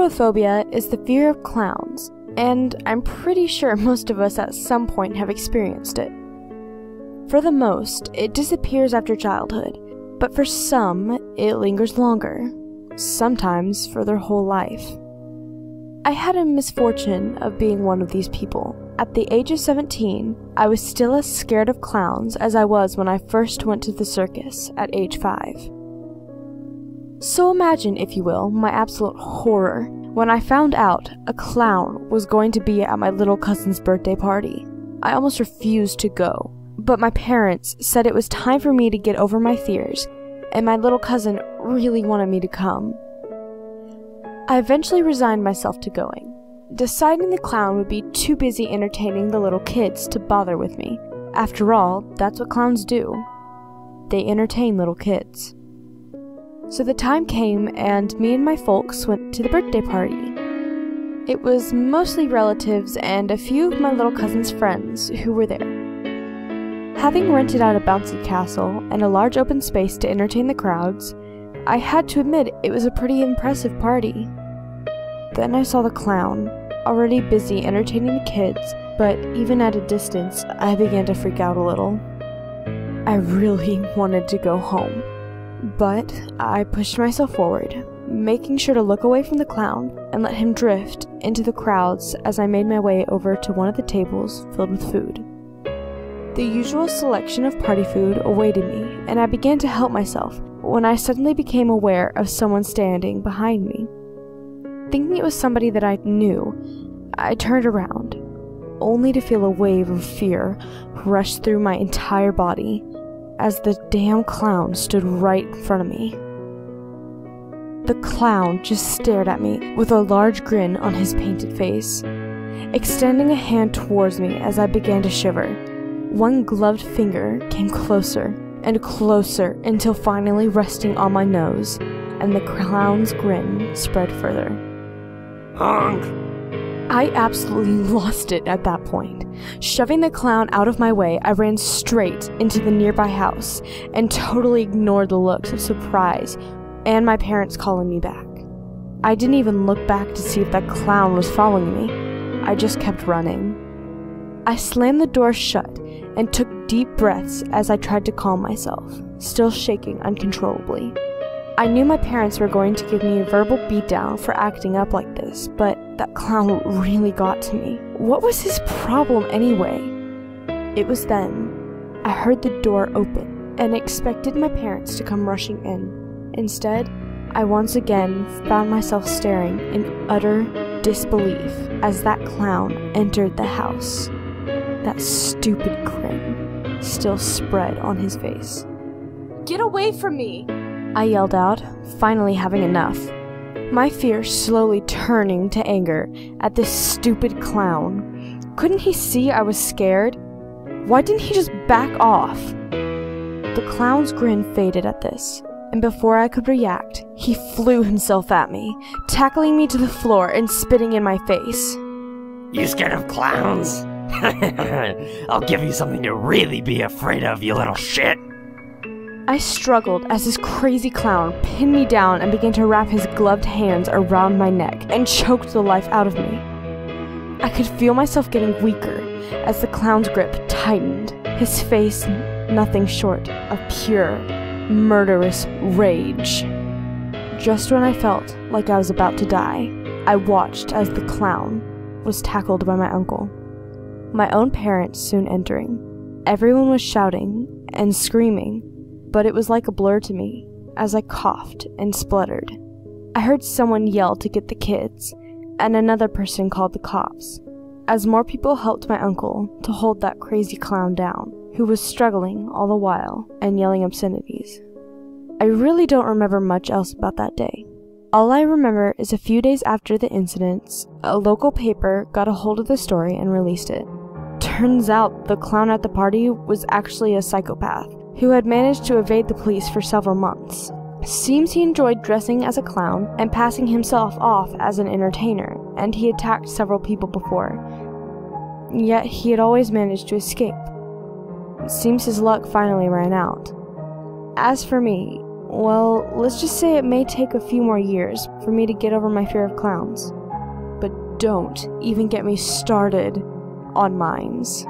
Coulrophobia is the fear of clowns, and I'm pretty sure most of us at some point have experienced it. For the most, it disappears after childhood, but for some, it lingers longer, sometimes for their whole life. I had a misfortune of being one of these people. At the age of 17, I was still as scared of clowns as I was when I first went to the circus at age 5. So imagine, if you will, my absolute horror when I found out a clown was going to be at my little cousin's birthday party. I almost refused to go, but my parents said it was time for me to get over my fears, and my little cousin really wanted me to come. I eventually resigned myself to going, deciding the clown would be too busy entertaining the little kids to bother with me. After all, that's what clowns do. They entertain little kids. So the time came, and me and my folks went to the birthday party. It was mostly relatives and a few of my little cousin's friends who were there. Having rented out a bouncy castle and a large open space to entertain the crowds, I had to admit it was a pretty impressive party. Then I saw the clown, already busy entertaining the kids, but even at a distance, I began to freak out a little. I really wanted to go home, but I pushed myself forward, making sure to look away from the clown and let him drift into the crowds as I made my way over to one of the tables filled with food. The usual selection of party food awaited me, and I began to help myself when I suddenly became aware of someone standing behind me. Thinking it was somebody that I knew, I turned around, only to feel a wave of fear rush through my entire body as the damn clown stood right in front of me. The clown just stared at me with a large grin on his painted face, extending a hand towards me as I began to shiver. One gloved finger came closer and closer until finally resting on my nose, and the clown's grin spread further. Honk! I absolutely lost it at that point. Shoving the clown out of my way, I ran straight into the nearby house and totally ignored the looks of surprise and my parents calling me back. I didn't even look back to see if that clown was following me. I just kept running. I slammed the door shut and took deep breaths as I tried to calm myself, still shaking uncontrollably. I knew my parents were going to give me a verbal beatdown for acting up like this, but that clown really got to me. What was his problem anyway? It was then I heard the door open and expected my parents to come rushing in. Instead, I once again found myself staring in utter disbelief as that clown entered the house. That stupid grin still spread on his face. "Get away from me!" I yelled out, finally having enough. My fear slowly turning to anger at this stupid clown. Couldn't he see I was scared? Why didn't he just back off? The clown's grin faded at this, and before I could react, he flew himself at me, tackling me to the floor and spitting in my face. You scared of clowns? I'll give you something to really be afraid of, you little shit! I struggled as this crazy clown pinned me down and began to wrap his gloved hands around my neck and choked the life out of me. I could feel myself getting weaker as the clown's grip tightened, his face nothing short of pure, murderous rage. Just when I felt like I was about to die, I watched as the clown was tackled by my uncle. My own parents soon entering. Everyone was shouting and screaming, but it was like a blur to me as I coughed and spluttered. I heard someone yell to get the kids, and another person called the cops, as more people helped my uncle to hold that crazy clown down, who was struggling all the while and yelling obscenities. I really don't remember much else about that day. All I remember is a few days after the incidents, a local paper got a hold of the story and released it. Turns out the clown at the party was actually a psychopath who had managed to evade the police for several months. Seems he enjoyed dressing as a clown and passing himself off as an entertainer, and he attacked several people before. Yet he had always managed to escape. Seems his luck finally ran out. As for me, Well, let's just say it may take a few more years for me to get over my fear of clowns. But don't even get me started on mimes.